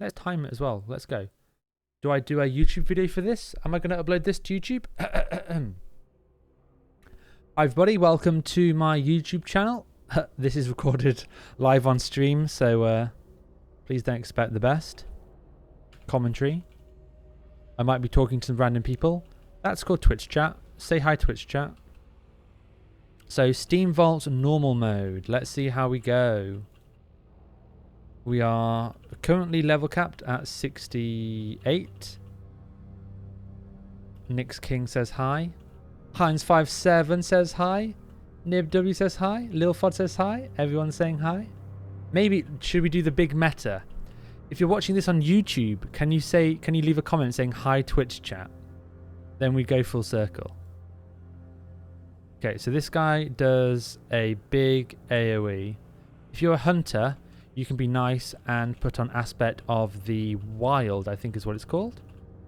Let's time it as well. Let's go. Do I do a YouTube video for this? Am I going to upload this to YouTube? Hi everybody, welcome to my YouTube channel. This is recorded live on stream, so please don't expect the best commentary. I might be talking to some random people. That's called Twitch chat. Say hi, Twitch chat. So Steamvaults normal mode. Let's see how we go. We are currently level capped at 68. Nix King says hi. Heinz57 says hi. NibW says hi. Lilfod says hi. Everyone's saying hi. Maybe should we do the big meta? If you're watching this on YouTube, can you leave a comment saying hi Twitch chat? Then we go full circle. Okay, so this guy does a big AoE. If you're a hunter, you can be nice and put on aspect of the wild, I think is what it's called,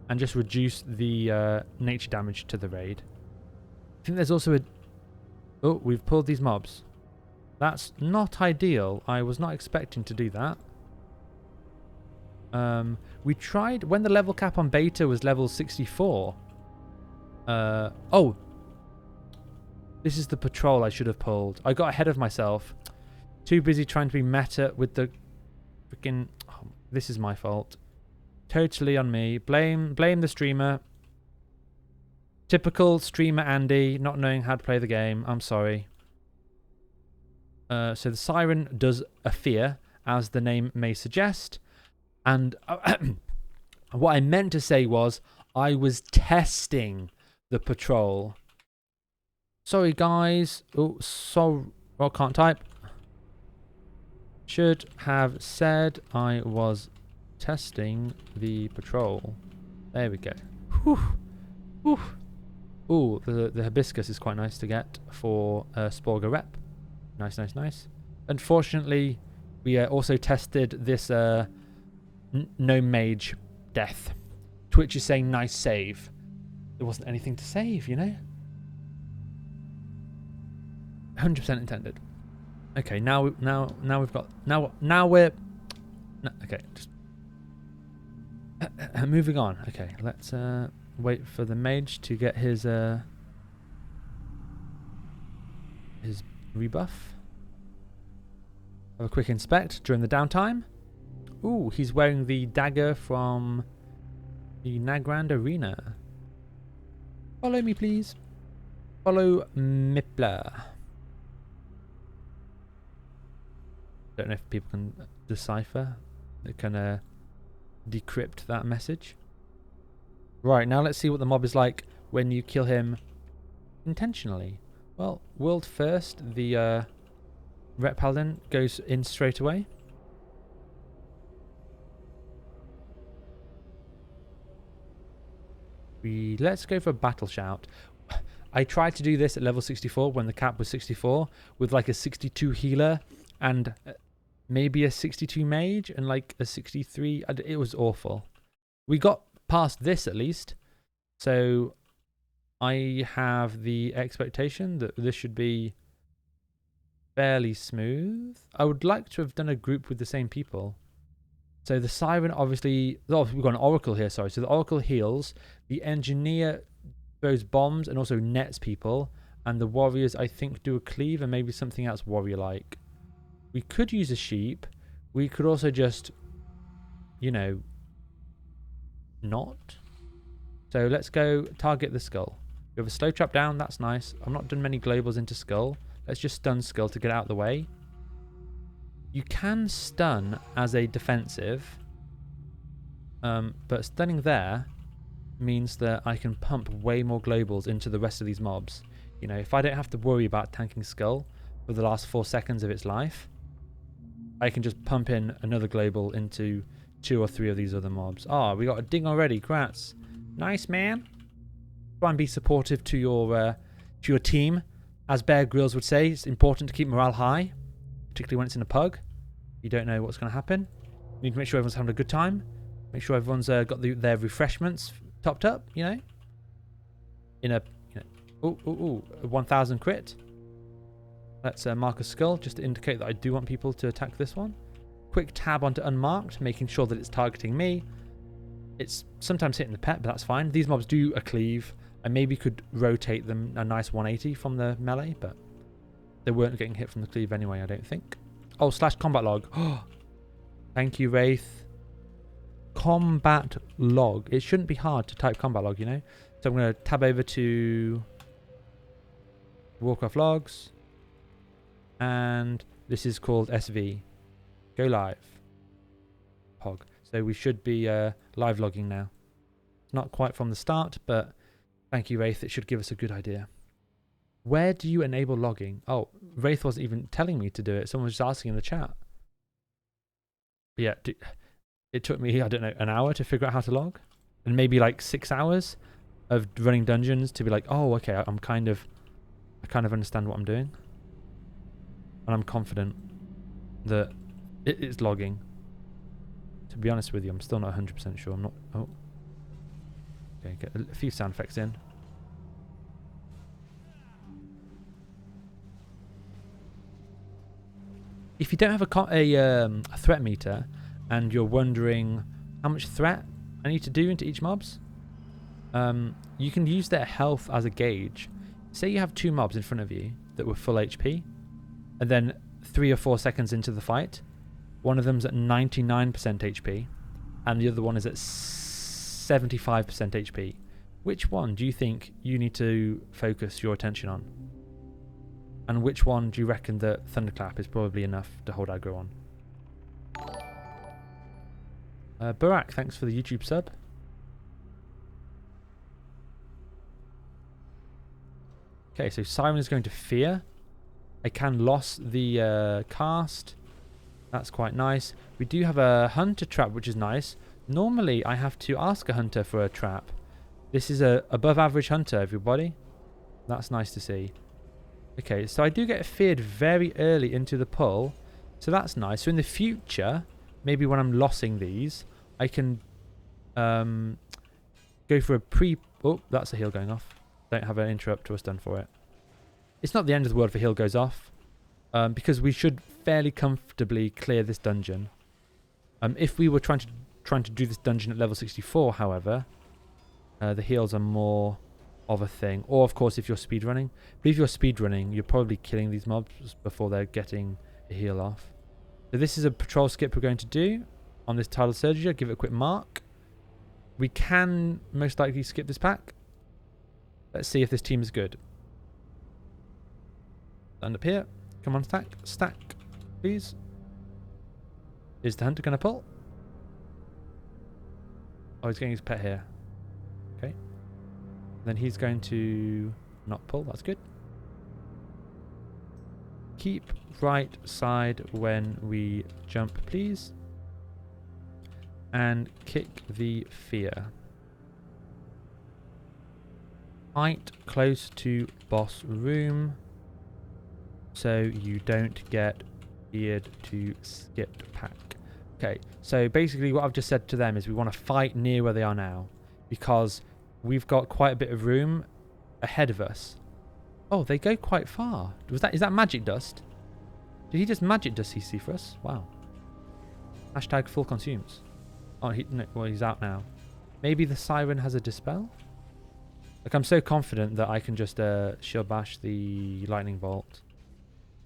and just reduce the nature damage to the raid. I think there's also a... Oh, we've pulled these mobs. That's not ideal. I was not expecting to do that. We tried... When the level cap on beta was level 64... oh! This is the patrol I should have pulled. I got ahead of myself. Too busy trying to be meta with the freaking... Oh, this is my fault. Totally on me. Blame the streamer. Typical streamer Andy, not knowing how to play the game. I'm sorry. So the siren does a fear, as the name may suggest. And what I meant to say was I was testing the patrol. Sorry, guys. Oh, well, can't type. Should have said I was testing the patrol. There we go. Whew. Whew. Ooh, the hibiscus is quite nice to get for Sporga rep. Nice, nice, nice. Unfortunately, we also tested this no mage death. Twitch is saying nice save. There wasn't anything to save, you know? 100% intended. Okay, now we've got we're okay. Just moving on. Okay, let's wait for the mage to get his rebuff. Have a quick inspect during the downtime. Ooh, he's wearing the dagger from the Nagrand Arena. Follow me, please. Follow Mipler. Don't know if people can decipher. They can decrypt that message. Right, now let's see what the mob is like when you kill him intentionally. Well, world first, the Rep Paladin goes in straight away. Let's go for a battle shout. I tried to do this at level 64 when the cap was 64 with like a 62 healer and maybe a 62 mage and like a 63. It was awful. We got past this at least. So I have the expectation that this should be fairly smooth. I would like to have done a group with the same people. So the siren obviously... Oh, we've got an oracle here, sorry. So the oracle heals. The engineer throws bombs and also nets people. And the warriors, I think, do a cleave and maybe something else warrior-like. We could use a sheep. We could also just, you know, not. So let's go target the skull. We have a slow trap down. That's nice. I've not done many globals into skull. Let's just stun skull to get out of the way. You can stun as a defensive. But stunning there means that I can pump way more globals into the rest of these mobs. You know, if I don't have to worry about tanking skull for the last 4 seconds of its life, I can just pump in another global into 2 or 3 of these other mobs. Ah, we got a ding already. Grats. Nice, man. Try and be supportive to your team. As Bear Grylls would say, it's important to keep morale high, particularly when it's in a pug. You don't know what's going to happen. You need to make sure everyone's having a good time. Make sure everyone's got their refreshments topped up, you know. In a, a 1000 crit. Let's mark a skull just to indicate that I do want people to attack this one. quick tab onto unmarked, making sure that it's targeting me. It's sometimes hitting the pet, but that's fine. These mobs do a cleave. I maybe could rotate them a nice 180 from the melee, but they weren't getting hit from the cleave anyway, I don't think. Oh, / combat log. Oh, thank you, Wraith. Combat log. It shouldn't be hard to type combat log, you know? So I'm going to tab over to Warcraft logs. And this is called SV. Go live. Hog. So we should be live logging now. Not quite from the start, but thank you, Wraith. It should give us a good idea. Where do you enable logging? Oh, Wraith wasn't even telling me to do it. Someone was just asking in the chat. But yeah, it took me, I don't know, an hour to figure out how to log. And maybe like 6 hours of running dungeons to be like, oh, okay, I kind of understand what I'm doing. And I'm confident that it is logging. To be honest with you, I'm still not 100% sure. I'm not... Oh. Okay, get a few sound effects in. If you don't have a threat meter and you're wondering how much threat I need to do into each mobs, you can use their health as a gauge. Say you have 2 mobs in front of you that were full HP, and then 3 or 4 seconds into the fight, one of them's at 99% HP, and the other one is at 75% HP. Which one do you think you need to focus your attention on? And which one do you reckon that Thunderclap is probably enough to hold aggro on? Burak, thanks for the YouTube sub. Okay, so Siren is going to Fear. I can loss the cast. That's quite nice. We do have a Hunter trap, which is nice. Normally, I have to ask a Hunter for a trap. This is a above average Hunter, everybody. That's nice to see. Okay, so I do get feared very early into the pull. So that's nice. So in the future, maybe when I'm lossing these, I can go for a pre... Oh, that's a heal going off. Don't have an interrupt or a stun for it. It's not the end of the world if a heal goes off. Because we should fairly comfortably clear this dungeon. If we were trying to do this dungeon at level 64, however, the heals are more of a thing. Or, of course, if you're speedrunning. But if you're speedrunning, you're probably killing these mobs before they're getting a heal off. So this is a patrol skip we're going to do on this Tidal Surger. Give it a quick mark. We can most likely skip this pack. Let's see if this team is good. Stand up here. Come on, stack, please. Is the Hunter going to pull? Oh, he's getting his pet here. Okay. Then he's going to not pull. That's good. Keep right side when we jump, please. And kick the Fear. Fight close to boss room, so you don't get feared to skip pack. Okay, so basically what I've just said to them is we want to fight near where they are now, because we've got quite a bit of room ahead of us. Oh, they go quite far. Is that magic dust? Did he just magic dust CC for us? Wow. Hashtag full consumes. Oh, well, he's out now. Maybe the Siren has a dispel? Like, I'm so confident that I can just shield bash the lightning bolt.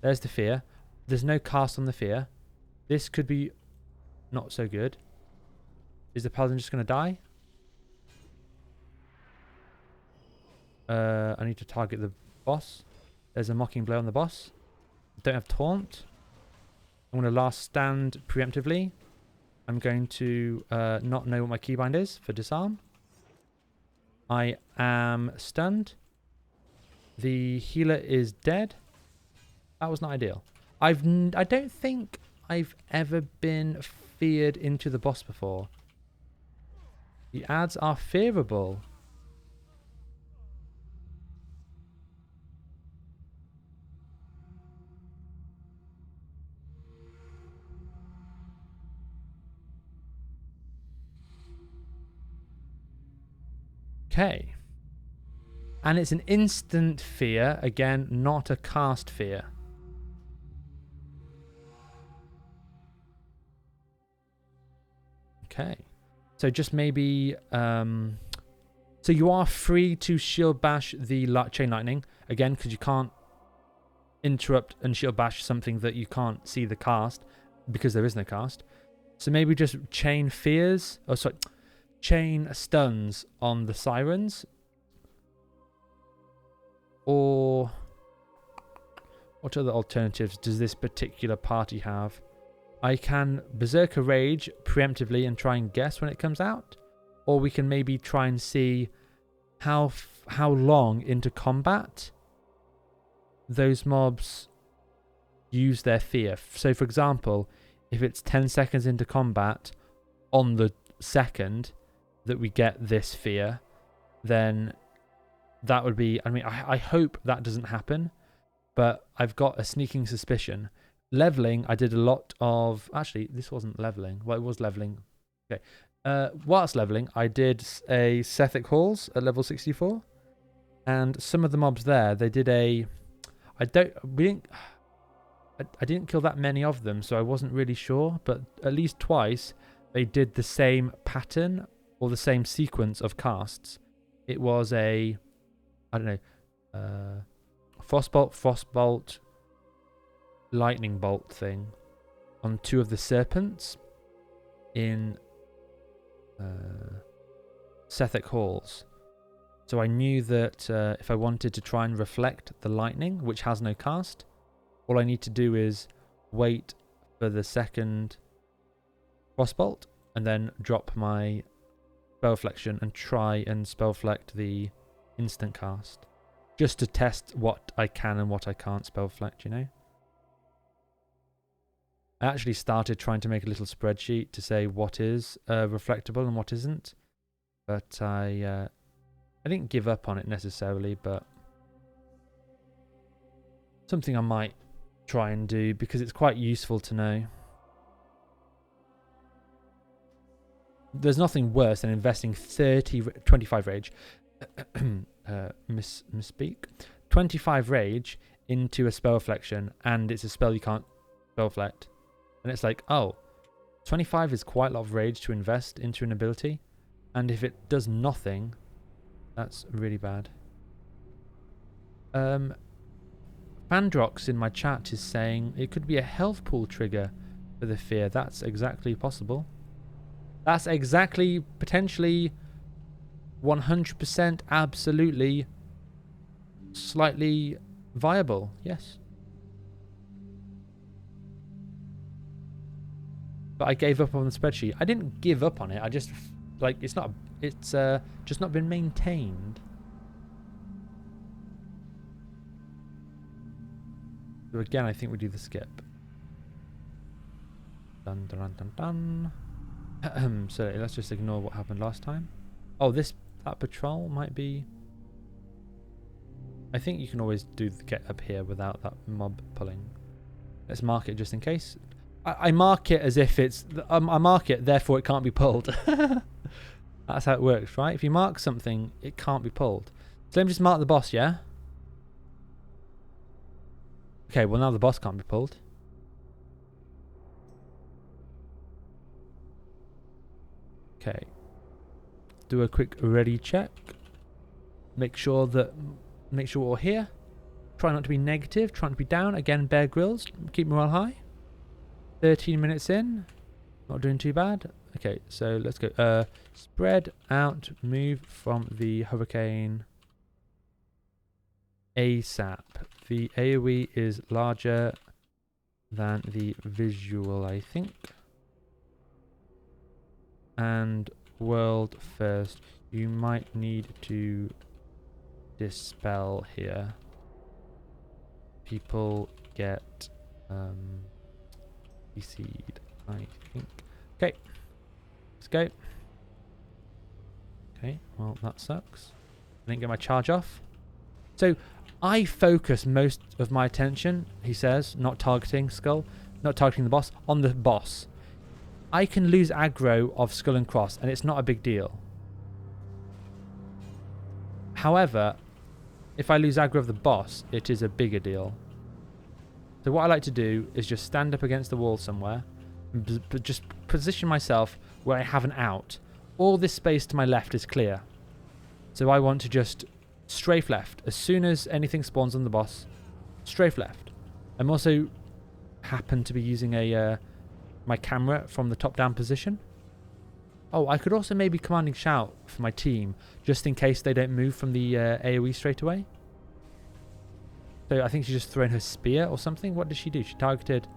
There's the Fear. There's no cast on the Fear. This could be not so good. Is the Paladin just going to die? I need to target the boss. There's a mocking blow on the boss. Don't have taunt. I'm going to last stand preemptively. I'm going to not know what my keybind is for disarm. I am stunned. The healer is dead. That was not ideal. I don't think I've ever been feared into the boss before. The ads are fearable. Okay. And it's an instant fear. Again, not a cast fear. Okay. So just maybe... so you are free to shield bash the chain lightning. Again, because you can't interrupt and shield bash something that you can't see the cast. Because there is no cast. So maybe just chain fears. Oh, sorry. Chain stuns on the sirens. Or... what other alternatives does this particular party have? I can Berserker Rage preemptively and try and guess when it comes out. Or we can maybe try and see how long into combat those mobs use their fear. So for example, if it's 10 seconds into combat on the second that we get this fear, then that would be... I mean, I hope that doesn't happen, but I've got a sneaking suspicion. Leveling, I did a lot of... Actually, this wasn't leveling. Well, it was leveling. Okay. Whilst leveling, I did a Sethic Halls at level 64. And some of the mobs there, they did a... I didn't kill that many of them, so I wasn't really sure. But at least twice, they did the same pattern or the same sequence of casts. It was a... I don't know... Frostbolt, lightning bolt thing on two of the serpents in Sethic Halls. So I knew that if I wanted to try and reflect the lightning, which has no cast, all I need to do is wait for the second Frostbolt and then drop my Spellflection and try and Spellflect the instant cast. Just to test what I can and what I can't Spellflect, you know? I actually started trying to make a little spreadsheet to say what is reflectable and what isn't. But I didn't give up on it necessarily, but something I might try and do because it's quite useful to know. There's nothing worse than investing 25 rage. Misspeak. 25 rage into a Spellflection, and it's a spell you can't Spellflect. And it's like, oh, 25 is quite a lot of rage to invest into an ability. And if it does nothing, that's really bad. Fandrox in my chat is saying it could be a health pool trigger for the fear. That's exactly possible. That's exactly, potentially, 100% absolutely slightly viable. Yes. But I gave up on the spreadsheet. I didn't give up on it. I just, like, it's just not been maintained. So again, I think we do the skip. Dun dun dun dun dun. So let's just ignore what happened last time. Oh, that patrol might be... I think you can always do the get up here without that mob pulling. Let's mark it just in case. I mark it as if it's... I mark it, therefore it can't be pulled. That's how it works, right? If you mark something, it can't be pulled. So let me just mark the boss, yeah? Okay, well now the boss can't be pulled. Okay. Do a quick ready check. Make sure we're here. Try not to be negative. Try not to be down. Again, Bear Grylls. Keep morale high. 13 minutes in. Not doing too bad. Okay, so let's go. Spread out. Move from the hurricane ASAP. The AoE is larger than the visual, I think. And world first. You might need to dispel here. People get PC'd, I think. Okay. Let's go. Okay, well that sucks. I didn't get my charge off. So I focus most of my attention, he says, not targeting Skull, not targeting the boss, on the boss. I can lose aggro of Skull and Cross, and it's not a big deal. However, if I lose aggro of the boss, it is a bigger deal. So what I like to do is just stand up against the wall somewhere, and just position myself where I have an out. All this space to my left is clear. So I want to just strafe left. As soon as anything spawns on the boss, strafe left. I'm also happen to be using a my camera from the top-down position. Oh, I could also maybe commanding shout for my team, just in case they don't move from the AoE straight away. So I think she's just throwing her spear or something. What did she do? She targeted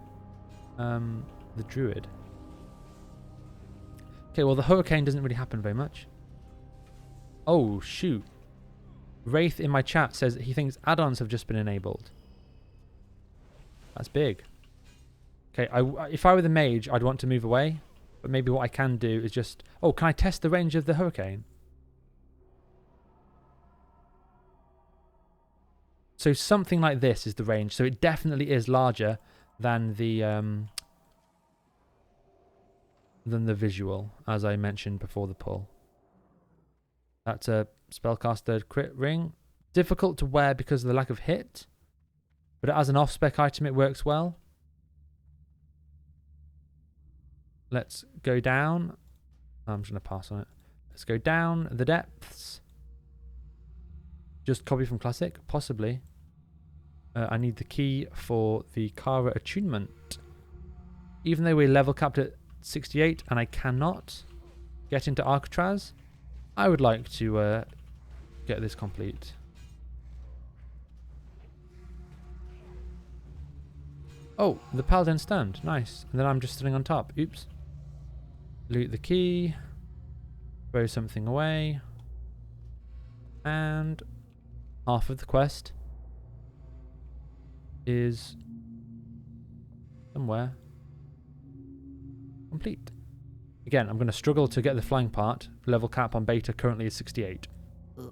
the druid. Okay, well the hurricane doesn't really happen very much. Oh, shoot. Wraith in my chat says he thinks add-ons have just been enabled. That's big. Okay, if I were the mage, I'd want to move away. But maybe what I can do is just... Oh, can I test the range of the hurricane? So something like this is the range. So it definitely is larger than the visual, as I mentioned before the pull. That's a spellcaster crit ring. Difficult to wear because of the lack of hit. But as an off-spec item, it works well. Let's go down. I'm just going to pass on it. Let's go down the depths. Just copy from Classic? Possibly. I need the key for the Kara attunement. Even though we're level capped at 68 and I cannot get into Alcatraz, I would like to get this complete. Oh, the paladin stunned. Nice. And then I'm just sitting on top. Oops. Loot the key. Throw something away. And half of the quest is somewhere complete. Again, I'm going to struggle to get the flying part. Level cap on beta currently is 68. Okay.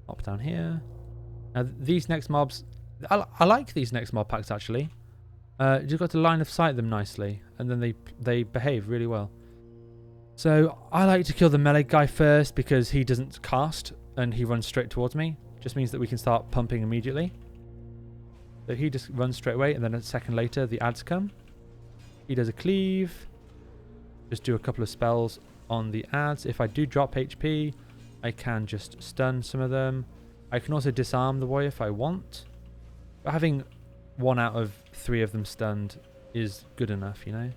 Hop down here. Now these next mobs, I like these next mob packs actually. You've got to line of sight them nicely, and then they behave really well. So I like to kill the melee guy first because he doesn't cast and he runs straight towards me. Just means that we can start pumping immediately. So he just runs straight away, and then a second later the ads come. He does a cleave. Just do a couple of spells on the ads. If I do drop HP, I can just stun some of them. I can also disarm the warrior if I want. But having 1 out of 3 of them stunned is good enough, you know.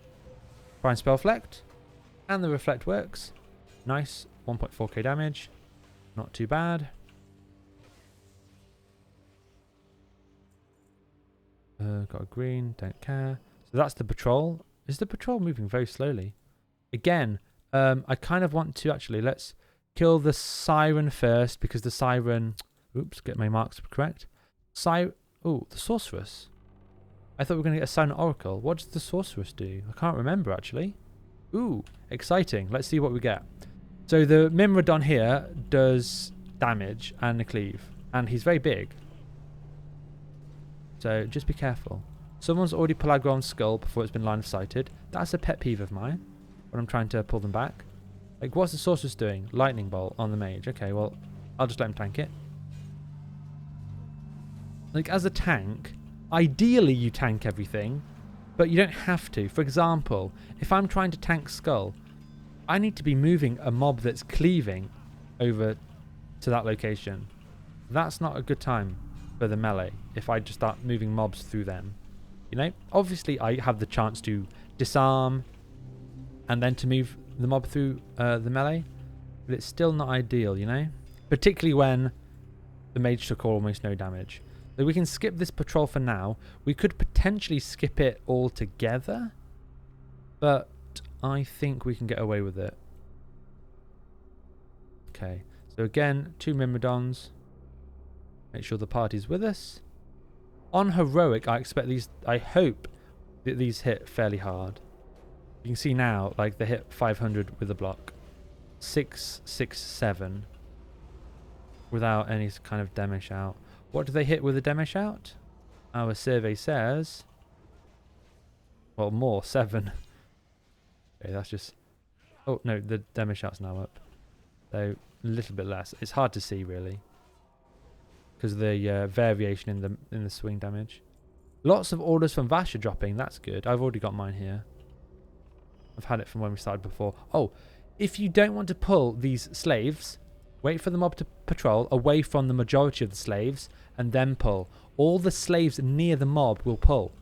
Try and spellflect. And the reflect works. Nice. 1.4k damage. Not too bad. Got a green. Don't care. So that's the patrol. Is the patrol moving very slowly? Again, I kind of want to actually... Let's kill the siren first because the siren... Oops, get my marks correct. Oh, the sorceress. I thought we were going to get a silent oracle. What does the sorceress do? I can't remember actually. Ooh, exciting. Let's see what we get. So the Mimrodon here does damage and a cleave. And he's very big. So just be careful. Someone's already Pelagron's skull before it's been line of sighted. That's a pet peeve of mine when I'm trying to pull them back. Like, what's the sorceress doing? Lightning bolt on the mage. Okay, well, I'll just let him tank it. Like, as a tank, ideally you tank everything, but you don't have to. For example, if I'm trying to tank skull, I need to be moving a mob that's cleaving over to that location. That's not a good time for the melee if I just start moving mobs through them. You know, obviously I have the chance to disarm and then to move the mob through the melee, but it's still not ideal, you know, particularly when the mage took almost no damage. So we can skip this patrol for now. We could potentially skip it altogether, but I think we can get away with it. Okay, so again, 2 Myrmidons. Make sure the party's with us. On heroic, I expect these. I hope that these hit fairly hard. You can see now, like they hit 500 with a block, 667 without any kind of demo shout. What do they hit with a demo shout? Our survey says, well, more 7. Okay, that's just. Oh no, the demo shout's now up, so a little bit less. It's hard to see really because of the variation in the swing damage. Lots of orders from Vash are dropping. That's good. I've already got mine here. I've had it from when we started before. Oh, if you don't want to pull these slaves, wait for the mob to patrol away from the majority of the slaves and then pull. All the slaves near the mob will pull.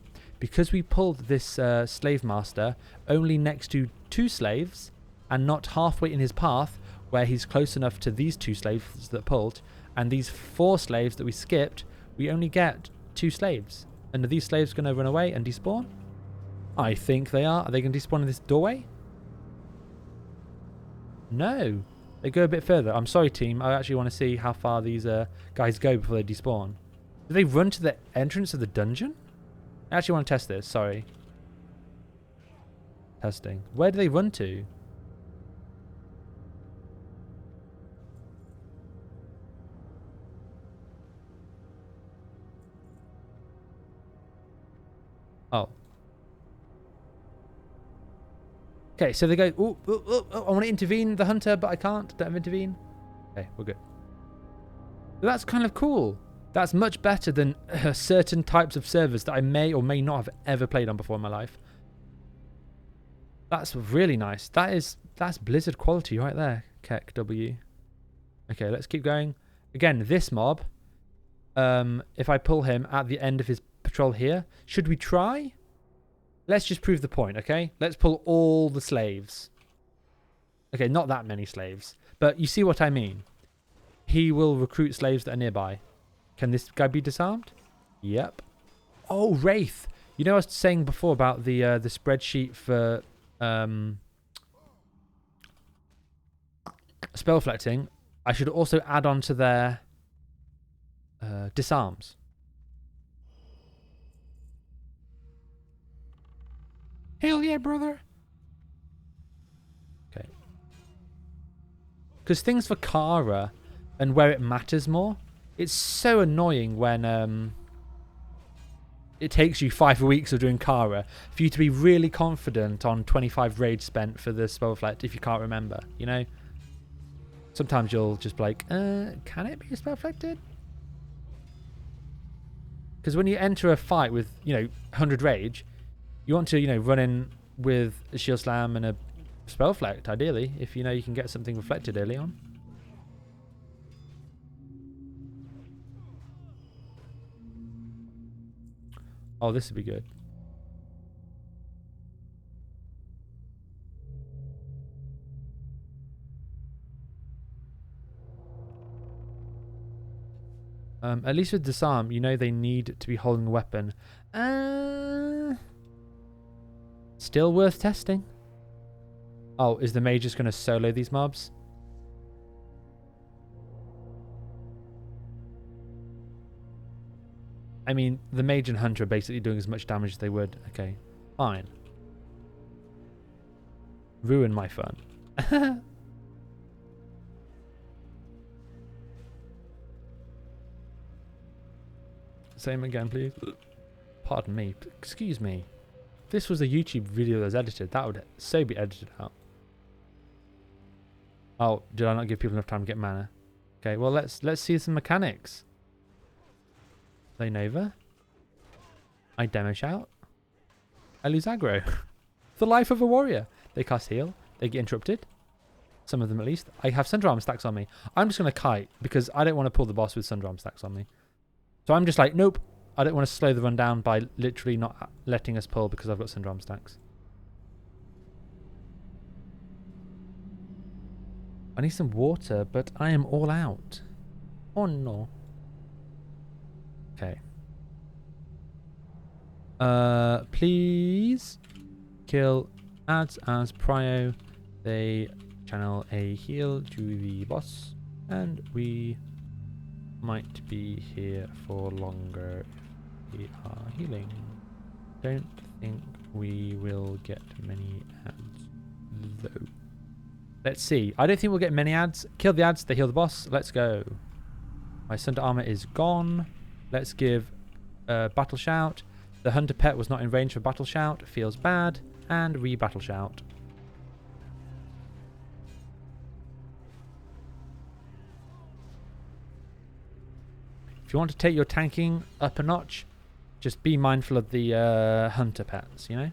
Because we pulled this slave master only next to 2 slaves and not halfway in his path where he's close enough to these 2 slaves that pulled, and these 4 slaves that we skipped, we only get 2 slaves. And are these slaves going to run away and despawn? I think they are. Are they going to despawn in this doorway? No. They go a bit further. I'm sorry, team. I actually want to see how far these guys go before they despawn. Do they run to the entrance of the dungeon? I actually want to test this. Sorry. Testing. Where do they run to? Oh. Okay, so they go, ooh, ooh, ooh, I want to intervene the hunter, but I can't. Don't intervene. Okay, we're good. But that's kind of cool. That's much better than certain types of servers that I may or may not have ever played on before in my life. That's really nice. That's Blizzard quality right there. Keck W. Okay, let's keep going. Again, this mob, if I pull him at the end of his patrol here, should we try? Let's just prove the point, okay? Let's pull all the slaves. Okay, not that many slaves, but you see what I mean. He will recruit slaves that are nearby. Can this guy be disarmed? Yep. Oh, Wraith. You know I was saying before about the spreadsheet for spell reflecting. I should also add on to their disarms. Hell yeah, brother. Okay. Because things for Kara and where it matters more, it's so annoying when it takes you 5 weeks of doing Kara for you to be really confident on 25 rage spent for the spell reflect if you can't remember, you know? Sometimes you'll just be like, can it be spell reflected? Because when you enter a fight with, 100 rage, you want to, run in with a shield slam and a spell reflect, ideally, if you know you can get something reflected early on. Oh, this would be good. At least with disarm, they need to be holding a weapon. Still worth testing. Oh, is the mage just going to solo these mobs? I mean, the mage and hunter are basically doing as much damage as they would. Okay, fine. Ruin my fun. Same again, please. Pardon me. Excuse me. If this was a YouTube video that was edited, that would so be edited out. Oh, did I not give people enough time to get mana? Okay, well let's see some mechanics. Play Nova. I demo shout. I lose aggro. The life of a warrior. They cast heal. They get interrupted. Some of them at least. I have Sunder Arm stacks on me. I'm just going to kite because I don't want to pull the boss with Sunder Arm stacks on me. So I'm just like, nope. I don't want to slow the run down by literally not letting us pull because I've got Sunder Arm stacks. I need some water, but I am all out. Oh no. Okay. Please kill ads as prio. They channel a heal to the boss, and we might be here for longer if we are healing. Don't think we will get many ads though. Let's see. I don't think we'll get many ads. Kill the ads, they heal the boss. Let's go. My Sunder Armor is gone. Let's give Battle Shout. The Hunter Pet was not in range for Battle Shout. Feels bad. And re-Battle Shout. If you want to take your tanking up a notch, Just be mindful of the hunter pets, you know?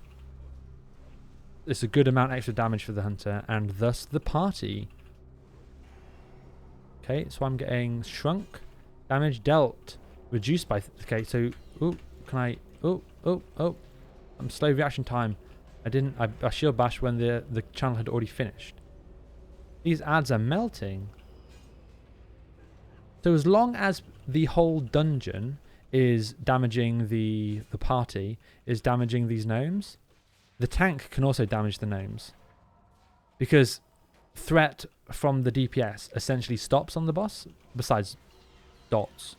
It's a good amount extra damage for the hunter, and thus the party. Okay, so I'm getting shrunk. Damage dealt. Reduced by... okay, so... ooh, can I... oh. I'm slow reaction time. I shield bash when the channel had already finished. These ads are melting. So as long as the whole dungeon is damaging the party, is damaging these gnomes, the tank can also damage the gnomes. Because threat from the DPS essentially stops on the boss, besides dots.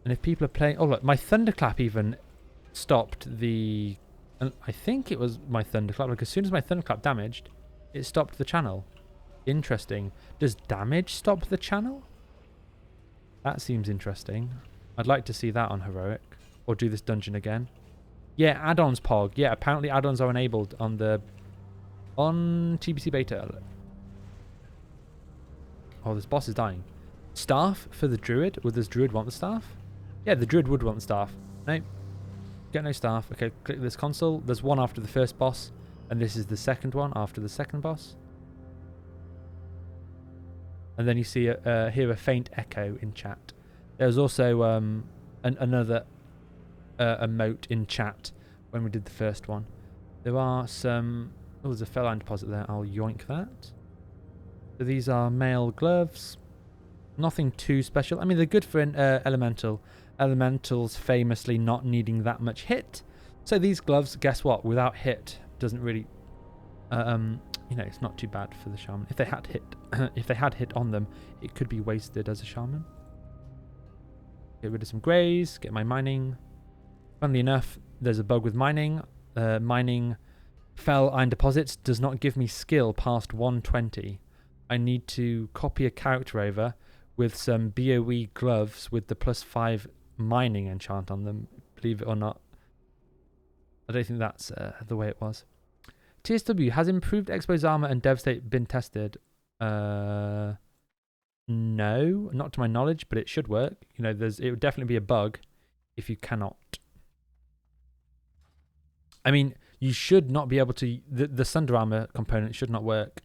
And if people are playing... oh, look, my thunderclap even stopped the... and I think it was my thunderclap. Like, as soon as my thunderclap damaged, it stopped the channel. Interesting. Does damage stop the channel? That seems interesting. I'd like to see that on heroic. Or do this dungeon again. Yeah, add-ons, Pog. Yeah, apparently add-ons are enabled on TBC beta. Oh, this boss is dying. Staff for the druid? Would this druid want the staff? Yeah, the druid would want the staff. No. Get no staff. Okay, click this console. There's one after the first boss. And this is the second one after the second boss. And then you see hear a faint echo in chat. There's also another emote in chat when we did the first one. There are some... oh, there's a feline deposit there. I'll yoink that. So these are male gloves. Nothing too special. I mean, they're good for an elemental. Elementals famously not needing that much hit. So these gloves, guess what? Without hit, doesn't really... you know, it's not too bad for the shaman. If they had hit, if they had hit on them, it could be wasted as a shaman. Get rid of some greys. Get my mining. Funnily enough, there's a bug with mining. Mining fell iron deposits does not give me skill past 120. I need to copy a character over with some BOE gloves with the +5 mining enchant on them. Believe it or not. I don't think that's the way it was. TSW, has improved Expo's armor and Devastate been tested? No, not to my knowledge, but it should work. You know, it would definitely be a bug if you cannot. I mean, you should not be able to... the Sunder armor component should not work,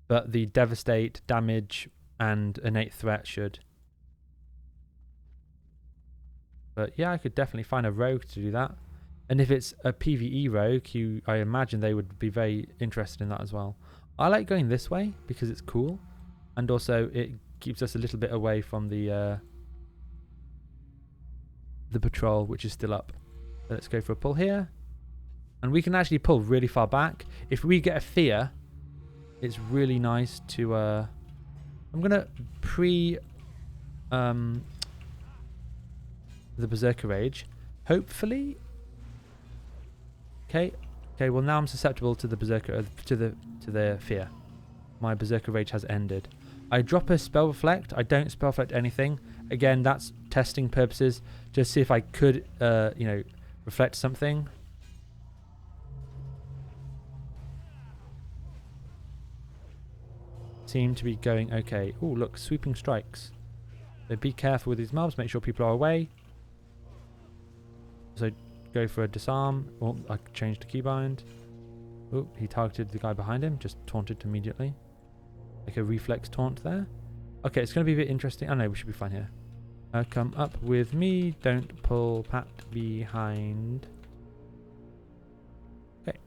but the Devastate, damage, and innate threat should. But yeah, I could definitely find a rogue to do that. And if it's a PvE rogue, I imagine they would be very interested in that as well. I like going this way because it's cool. And also it keeps us a little bit away from the patrol, which is still up. So let's go for a pull here. And we can actually pull really far back. If we get a fear, it's really nice to... I'm going to the Berserker Rage. Hopefully... Okay, well now I'm susceptible to the Berserker, to the fear. My Berserker Rage has ended. I drop a Spell Reflect. I don't Spell Reflect anything. Again, that's testing purposes. Just see if I could, you know, reflect something. Seem to be going okay. Oh, look, Sweeping Strikes. So be careful with these mobs. Make sure people are away. So... go for a disarm. Oh, I changed to keybind. Oh, he targeted the guy behind him. Just taunted immediately. Like a reflex taunt there. Okay, it's going to be a bit interesting. Oh no, we should be fine here. Come up with me. Don't pull Pat behind. Okay.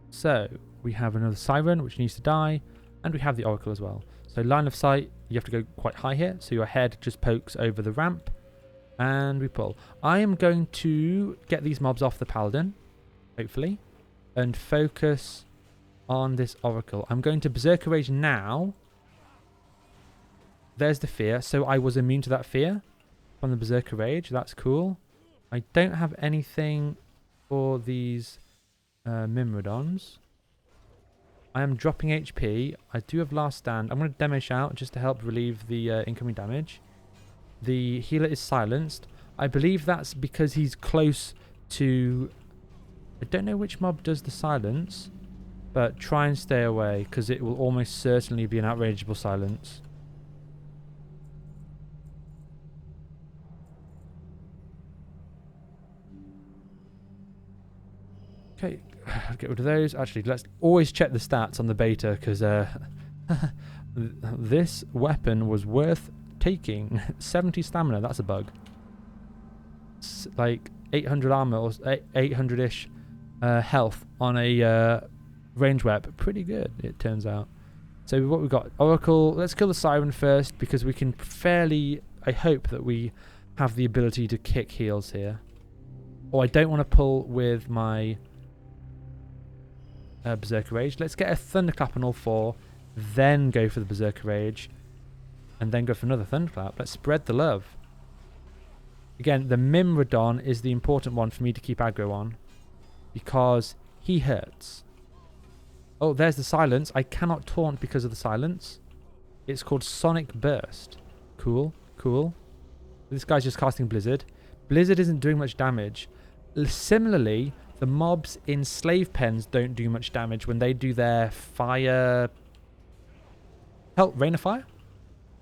So, we have another Siren, which needs to die. And we have the Oracle as well. So, line of sight, you have to go quite high here. So, your head just pokes over the ramp. And we pull. I am going to get these mobs off the Paladin, hopefully, and focus on this Oracle. I'm going to Berserker Rage now. There's the fear. So I was immune to that fear from the Berserker Rage. That's cool. I don't have anything for these Myrmidons. I am dropping HP. I do have Last Stand. I'm going to Demo Shout just to help relieve the incoming damage. The healer is silenced. I believe that's because he's close to... I don't know which mob does the silence, but try and stay away because it will almost certainly be an outrageable silence. Okay, get rid of those. Actually, let's always check the stats on the beta, because this weapon was worth taking. 70 stamina, that's a bug. It's like 800 armor, or 800-ish health on a range web. Pretty good, it turns out. So what we've got, Oracle. Let's kill the Siren first, because we can fairly, I hope that we have the ability to kick heals here. Oh, I don't want to pull with my Berserker Rage. Let's get a Thunderclap on all 4, then go for the Berserker Rage, and then go for another Thunderclap. Let's spread the love. Again, the Mimrodon is the important one for me to keep aggro on, because he hurts. Oh, there's the silence. I cannot taunt because of the silence. It's called Sonic Burst. Cool, cool. This guy's just casting Blizzard. Blizzard isn't doing much damage. Similarly, the mobs in slave pens don't do much damage when they do their fire... Hell, rain of fire?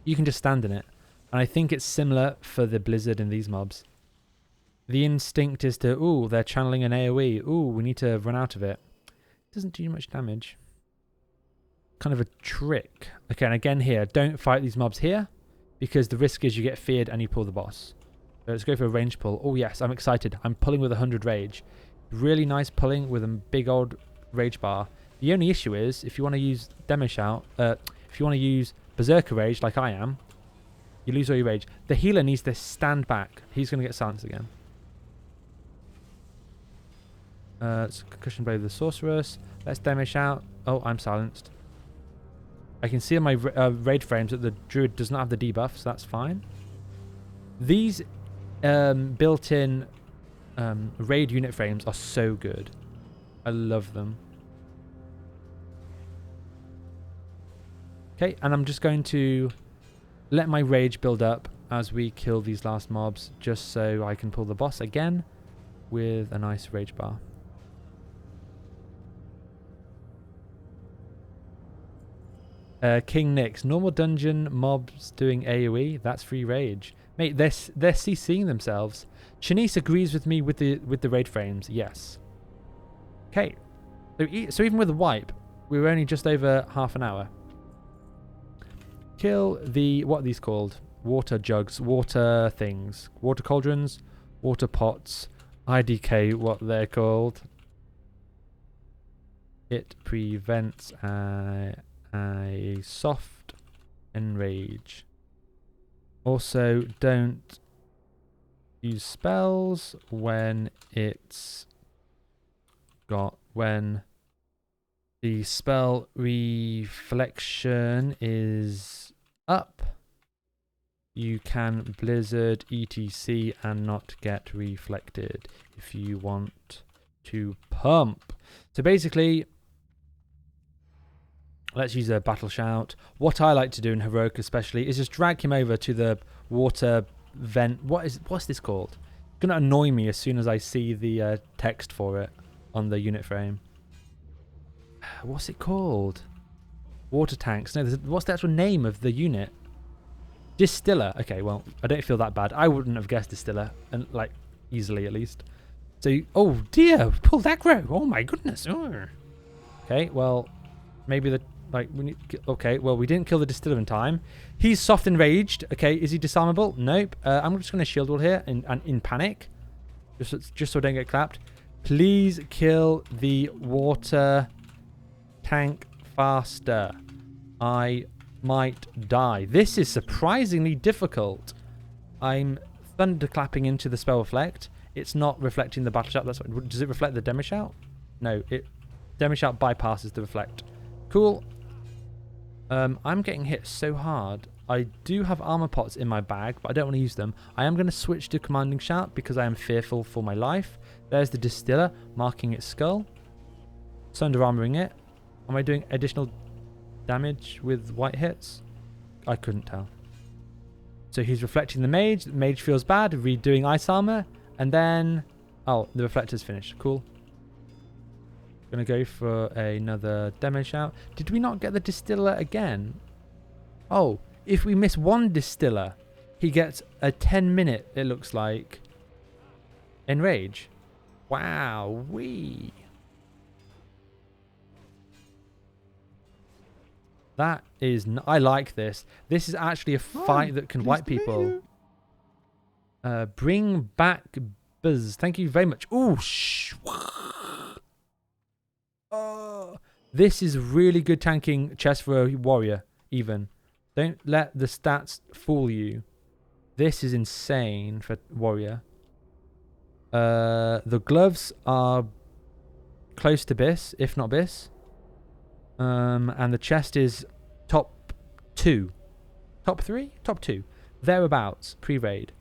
You can just stand in it. And I think it's similar for the Blizzard in these mobs. The instinct is to, ooh, they're channeling an AoE. Ooh, we need to run out of it. It doesn't do much damage. Kind of a trick. Okay, and again here, don't fight these mobs here, because the risk is you get feared and you pull the boss. So let's go for a range pull. Oh yes, I'm excited. I'm pulling with 100 rage. Really nice pulling with a big old rage bar. The only issue is, if you want to use Demo Shout, if you want to use Berserker Rage like I am, you lose all your rage. The healer needs to stand back. He's going to get silenced again. It's Concussion Blade of the Sorceress. Let's Demo Shout. Oh, I'm silenced. I can see on my raid frames that the Druid does not have the debuff, so that's fine. These built-in raid unit frames are so good. I love them. Okay, and I'm just going to let my rage build up as we kill these last mobs, just so I can pull the boss again with a nice rage bar. King Nix, normal dungeon mobs doing AoE, that's free rage. Mate, they're CCing themselves. Chanice agrees with me with the raid frames, yes. Okay, so even with the wipe, we were only just over half an hour. Kill the, what are these called? Water jugs, water things. Water cauldrons, water pots, IDK, what they're called. It prevents a soft enrage. Also, don't use spells when the spell reflection is up. You can Blizzard etc and not get reflected if you want to pump. So basically, let's use a battle shout. What I like to do in heroic especially is just drag him over to the water vent. What's this called? It's gonna annoy me as soon as I see the text for it on the unit frame. What's it called? Water tanks. No, what's the actual name of the unit? Distiller. Okay, well, I don't feel that bad. I wouldn't have guessed distiller, and like easily at least. So, oh dear, pulled aggro. Oh my goodness. Oh. Okay, well, maybe the we need. Okay, well, we didn't kill the distiller in time. He's soft enraged. Okay, is he disarmable? Nope. I'm just going to shield wall here in panic, just so I don't get clapped. Please kill the water tank faster. I might die. This is surprisingly difficult. I'm thunderclapping into the spell reflect. It's not reflecting the battle shout. That's what, does it reflect the demo shout? No, demo shout bypasses the reflect. Cool. I'm getting hit so hard. I do have armor pots in my bag, but I don't want to use them. I am going to switch to commanding shout because I am fearful for my life. There's the distiller marking its skull. It's under armoring it. Am I doing additional damage with white hits? I couldn't tell. So he's reflecting the mage. The mage feels bad. Redoing ice armor. And then... oh, the reflector's finished. Cool. Gonna go for another demo shout. Did we not get the distiller again? Oh, if we miss one distiller, he gets a 10-minute, it looks like, enrage. Wow, wee. That is... I like this. This is actually a fight that can wipe people. Bring back Buzz. Thank you very much. Ooh, oh, this is really good tanking chest for a warrior, even. Don't let the stats fool you. This is insane for warrior. The gloves are close to Biss, if not Biss. And the chest is top 2. Top 3? Top 2. Thereabouts, pre-raid.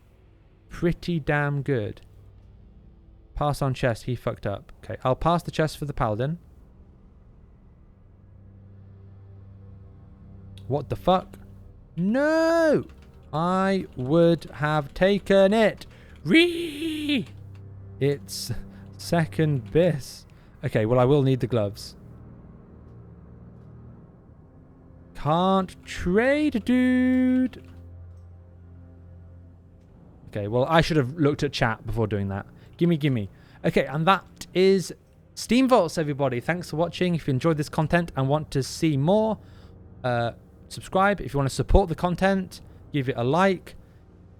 Pretty damn good. Pass on chest, he fucked up. Okay, I'll pass the chest for the paladin. What the fuck? No! I would have taken it. It's second Biss. Okay, well I will need the gloves. Can't trade, dude. Okay, well I should have looked at chat before doing that. Gimme. Okay, and that is Steamvaults, everybody. Thanks for watching. If you enjoyed this content and want to see more, subscribe. If you want to support the content, give it a like.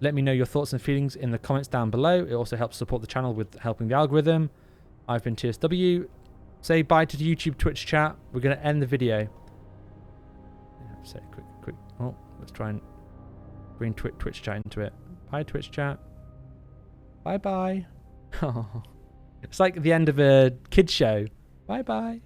Let me know your thoughts and feelings in the comments down below. It also helps support the channel with helping the algorithm. I've been TSW. Say bye to the YouTube, Twitch chat. We're going to end the video. Say quick. Oh, let's try and bring Twitch chat into it. Bye, Twitch chat. Bye. Oh, it's like the end of a kid show. Bye.